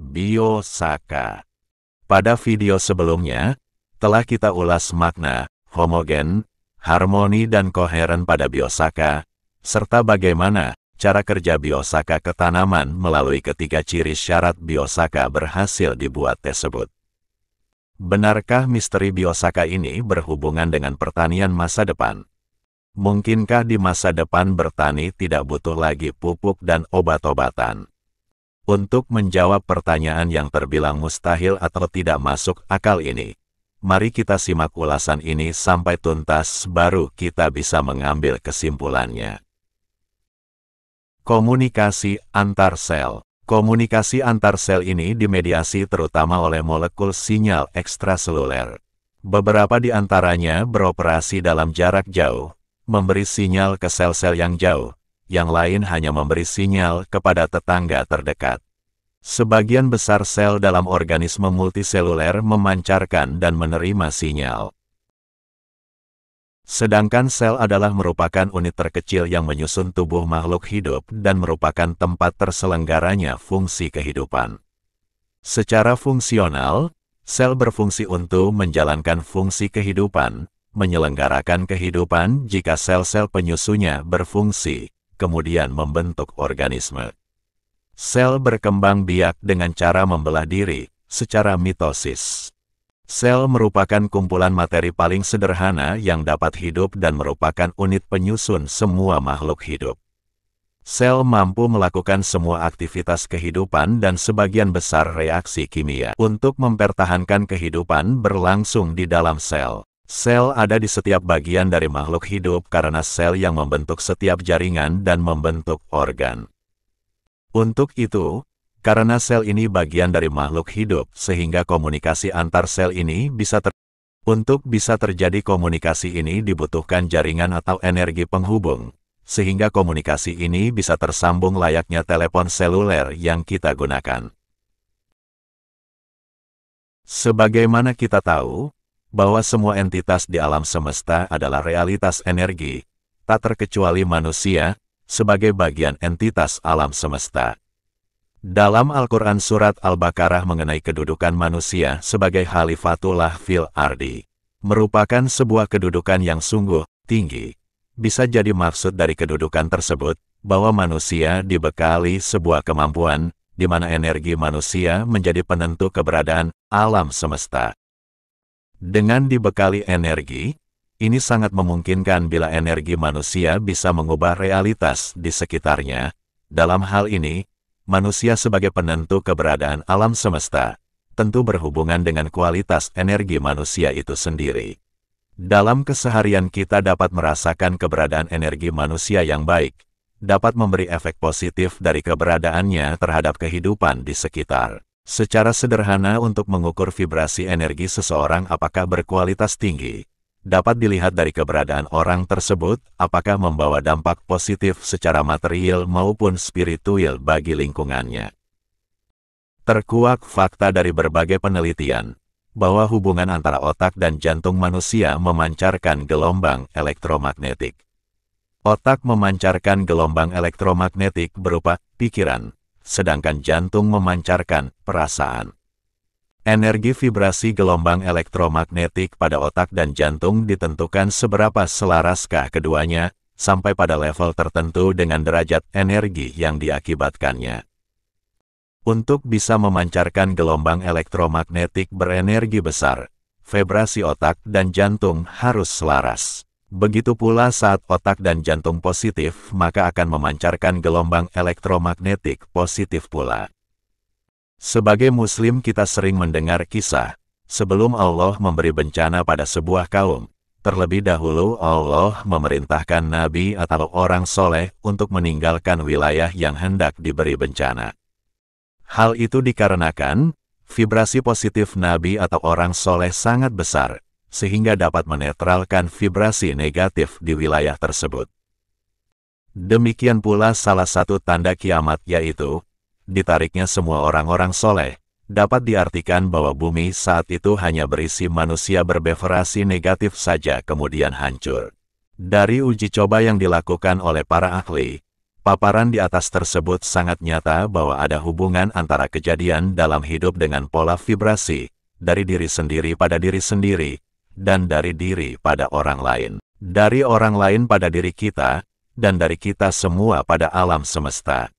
Biosaka. Pada video sebelumnya, telah kita ulas makna, homogen, harmoni dan koheren pada biosaka, serta bagaimana cara kerja biosaka ke tanaman melalui ketiga ciri syarat biosaka berhasil dibuat tersebut. Benarkah misteri biosaka ini berhubungan dengan pertanian masa depan? Mungkinkah di masa depan bertani tidak butuh lagi pupuk dan obat-obatan? Untuk menjawab pertanyaan yang terbilang mustahil atau tidak masuk akal ini, mari kita simak ulasan ini sampai tuntas baru kita bisa mengambil kesimpulannya. Komunikasi antar sel. Komunikasi antar sel ini dimediasi terutama oleh molekul sinyal ekstraseluler. Beberapa di antaranya beroperasi dalam jarak jauh, memberi sinyal ke sel-sel yang jauh, yang lain hanya memberi sinyal kepada tetangga terdekat. Sebagian besar sel dalam organisme multiseluler memancarkan dan menerima sinyal. Sedangkan sel adalah merupakan unit terkecil yang menyusun tubuh makhluk hidup dan merupakan tempat terselenggaranya fungsi kehidupan. Secara fungsional, sel berfungsi untuk menjalankan fungsi kehidupan, menyelenggarakan kehidupan jika sel-sel penyusunya berfungsi, kemudian membentuk organisme. Sel berkembang biak dengan cara membelah diri, secara mitosis. Sel merupakan kumpulan materi paling sederhana yang dapat hidup dan merupakan unit penyusun semua makhluk hidup. Sel mampu melakukan semua aktivitas kehidupan dan sebagian besar reaksi kimia untuk mempertahankan kehidupan berlangsung di dalam sel. Sel ada di setiap bagian dari makhluk hidup karena sel yang membentuk setiap jaringan dan membentuk organ. Untuk itu, karena sel ini bagian dari makhluk hidup sehingga komunikasi antar sel ini Untuk bisa terjadi komunikasi ini dibutuhkan jaringan atau energi penghubung, sehingga komunikasi ini bisa tersambung layaknya telepon seluler yang kita gunakan. Sebagaimana kita tahu, bahwa semua entitas di alam semesta adalah realitas energi, tak terkecuali manusia, sebagai bagian entitas alam semesta. Dalam Al-Quran Surat Al-Baqarah mengenai kedudukan manusia sebagai Khalifatullah fil Ardi, merupakan sebuah kedudukan yang sungguh tinggi. Bisa jadi maksud dari kedudukan tersebut, bahwa manusia dibekali sebuah kemampuan, di mana energi manusia menjadi penentu keberadaan alam semesta. Dengan dibekali energi, ini sangat memungkinkan bila energi manusia bisa mengubah realitas di sekitarnya. Dalam hal ini, manusia sebagai penentu keberadaan alam semesta, tentu berhubungan dengan kualitas energi manusia itu sendiri. Dalam keseharian kita dapat merasakan keberadaan energi manusia yang baik, dapat memberi efek positif dari keberadaannya terhadap kehidupan di sekitar. Secara sederhana untuk mengukur vibrasi energi seseorang apakah berkualitas tinggi, dapat dilihat dari keberadaan orang tersebut apakah membawa dampak positif secara material maupun spiritual bagi lingkungannya. Terkuak fakta dari berbagai penelitian, bahwa hubungan antara otak dan jantung manusia memancarkan gelombang elektromagnetik. Otak memancarkan gelombang elektromagnetik berupa pikiran, sedangkan jantung memancarkan perasaan. Energi vibrasi gelombang elektromagnetik pada otak dan jantung ditentukan seberapa selaraskah keduanya, sampai pada level tertentu dengan derajat energi yang diakibatkannya. Untuk bisa memancarkan gelombang elektromagnetik berenergi besar, vibrasi otak dan jantung harus selaras. Begitu pula saat otak dan jantung positif, maka akan memancarkan gelombang elektromagnetik positif pula. Sebagai Muslim kita sering mendengar kisah, sebelum Allah memberi bencana pada sebuah kaum, terlebih dahulu Allah memerintahkan nabi atau orang soleh untuk meninggalkan wilayah yang hendak diberi bencana. Hal itu dikarenakan, vibrasi positif nabi atau orang soleh sangat besar, sehingga dapat menetralkan vibrasi negatif di wilayah tersebut. Demikian pula salah satu tanda kiamat yaitu, ditariknya semua orang-orang soleh, dapat diartikan bahwa bumi saat itu hanya berisi manusia bervibrasi negatif saja kemudian hancur. Dari uji coba yang dilakukan oleh para ahli, Paparan di atas tersebut sangat nyata bahwa ada hubungan antara kejadian dalam hidup dengan pola vibrasi, dari diri sendiri pada diri sendiri, dan dari diri pada orang lain. Dari orang lain pada diri kita, dan dari kita semua pada alam semesta.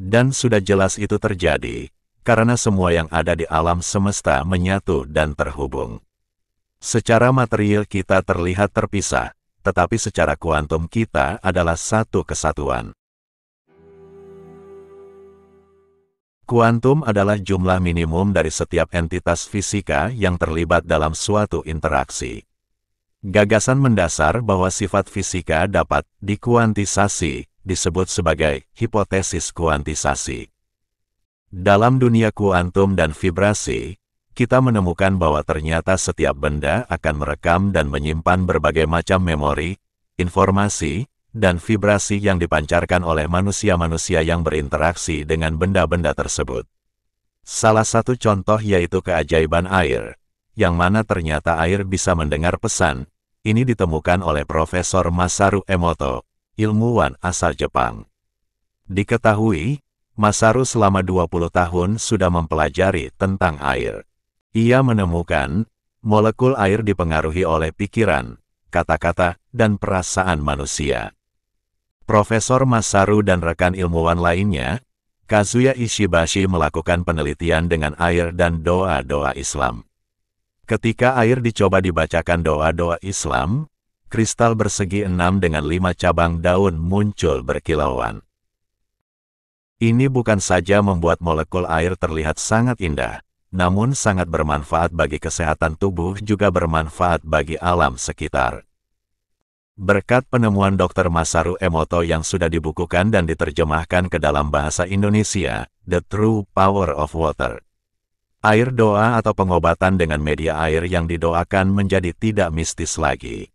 Dan sudah jelas itu terjadi, karena semua yang ada di alam semesta menyatu dan terhubung. Secara material kita terlihat terpisah, tetapi secara kuantum kita adalah satu kesatuan. Kuantum adalah jumlah minimum dari setiap entitas fisika yang terlibat dalam suatu interaksi. Gagasan mendasar bahwa sifat fisika dapat dikuantisasi disebut sebagai hipotesis kuantisasi. Dalam dunia kuantum dan vibrasi, kita menemukan bahwa ternyata setiap benda akan merekam dan menyimpan berbagai macam memori, informasi, dan vibrasi yang dipancarkan oleh manusia-manusia yang berinteraksi dengan benda-benda tersebut. Salah satu contoh yaitu keajaiban air, yang mana ternyata air bisa mendengar pesan. Ini ditemukan oleh Profesor Masaru Emoto, ilmuwan asal Jepang. Diketahui, Masaru selama 20 tahun sudah mempelajari tentang air. Ia menemukan, molekul air dipengaruhi oleh pikiran, kata-kata, dan perasaan manusia. Profesor Masaru dan rekan ilmuwan lainnya, Kazuya Ishibashi melakukan penelitian dengan air dan doa-doa Islam. Ketika air dicoba dibacakan doa-doa Islam, kristal bersegi 6 dengan 5 cabang daun muncul berkilauan. Ini bukan saja membuat molekul air terlihat sangat indah, namun sangat bermanfaat bagi kesehatan tubuh juga bermanfaat bagi alam sekitar. Berkat penemuan Dr. Masaru Emoto yang sudah dibukukan dan diterjemahkan ke dalam bahasa Indonesia, The True Power of Water. Air doa atau pengobatan dengan media air yang didoakan menjadi tidak mistis lagi.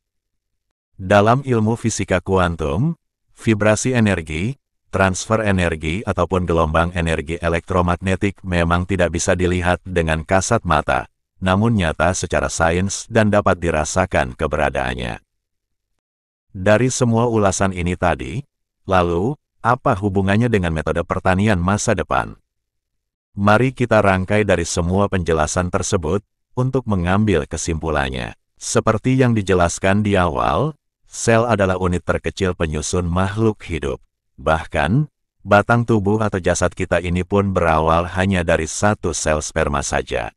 Dalam ilmu fisika kuantum, vibrasi energi, transfer energi ataupun gelombang energi elektromagnetik memang tidak bisa dilihat dengan kasat mata, namun nyata secara sains dan dapat dirasakan keberadaannya. Dari semua ulasan ini tadi, lalu, apa hubungannya dengan metode pertanian masa depan? Mari kita rangkai dari semua penjelasan tersebut, untuk mengambil kesimpulannya. Seperti yang dijelaskan di awal, sel adalah unit terkecil penyusun makhluk hidup. Bahkan, batang tubuh atau jasad kita ini pun berawal hanya dari satu sel sperma saja.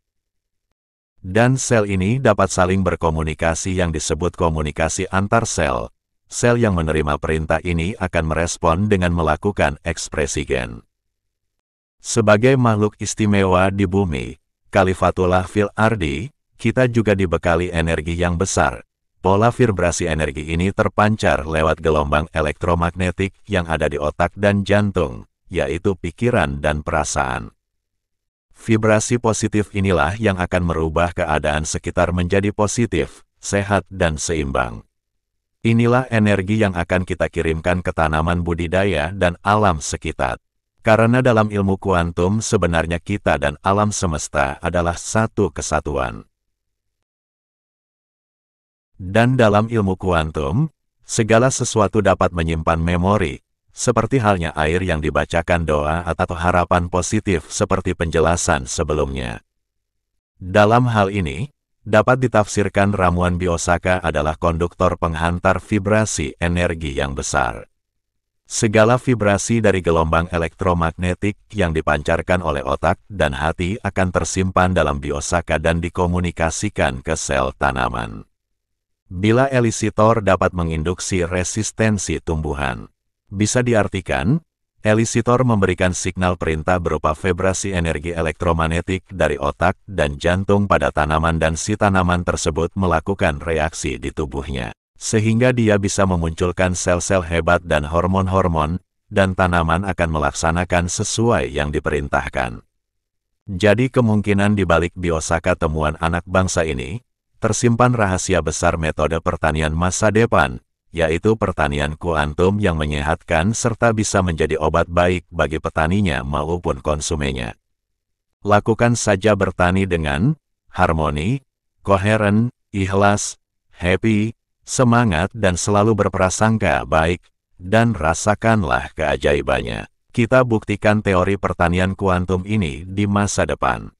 Dan sel ini dapat saling berkomunikasi yang disebut komunikasi antar sel. Sel yang menerima perintah ini akan merespon dengan melakukan ekspresi gen. Sebagai makhluk istimewa di bumi, Khalifatullah fil Ardi, kita juga dibekali energi yang besar. Pola vibrasi energi ini terpancar lewat gelombang elektromagnetik yang ada di otak dan jantung, yaitu pikiran dan perasaan. Vibrasi positif inilah yang akan merubah keadaan sekitar menjadi positif, sehat dan seimbang. Inilah energi yang akan kita kirimkan ke tanaman budidaya dan alam sekitar. Karena dalam ilmu kuantum sebenarnya kita dan alam semesta adalah satu kesatuan. Dan dalam ilmu kuantum, segala sesuatu dapat menyimpan memori, seperti halnya air yang dibacakan doa atau harapan positif seperti penjelasan sebelumnya. Dalam hal ini, dapat ditafsirkan ramuan Biosaka adalah konduktor penghantar vibrasi energi yang besar. Segala vibrasi dari gelombang elektromagnetik yang dipancarkan oleh otak dan hati akan tersimpan dalam biosaka dan dikomunikasikan ke sel tanaman. Bila elisitor dapat menginduksi resistensi tumbuhan, bisa diartikan, elisitor memberikan signal perintah berupa vibrasi energi elektromagnetik dari otak dan jantung pada tanaman dan si tanaman tersebut melakukan reaksi di tubuhnya. Sehingga dia bisa memunculkan sel-sel hebat dan hormon-hormon, dan tanaman akan melaksanakan sesuai yang diperintahkan. Jadi kemungkinan di balik biosaka temuan anak bangsa ini, tersimpan rahasia besar metode pertanian masa depan, yaitu pertanian kuantum yang menyehatkan serta bisa menjadi obat baik bagi petaninya maupun konsumennya. Lakukan saja bertani dengan harmoni, koheren, ikhlas, happy, semangat dan selalu berprasangka baik, dan rasakanlah keajaibannya. Kita buktikan teori pertanian kuantum ini di masa depan.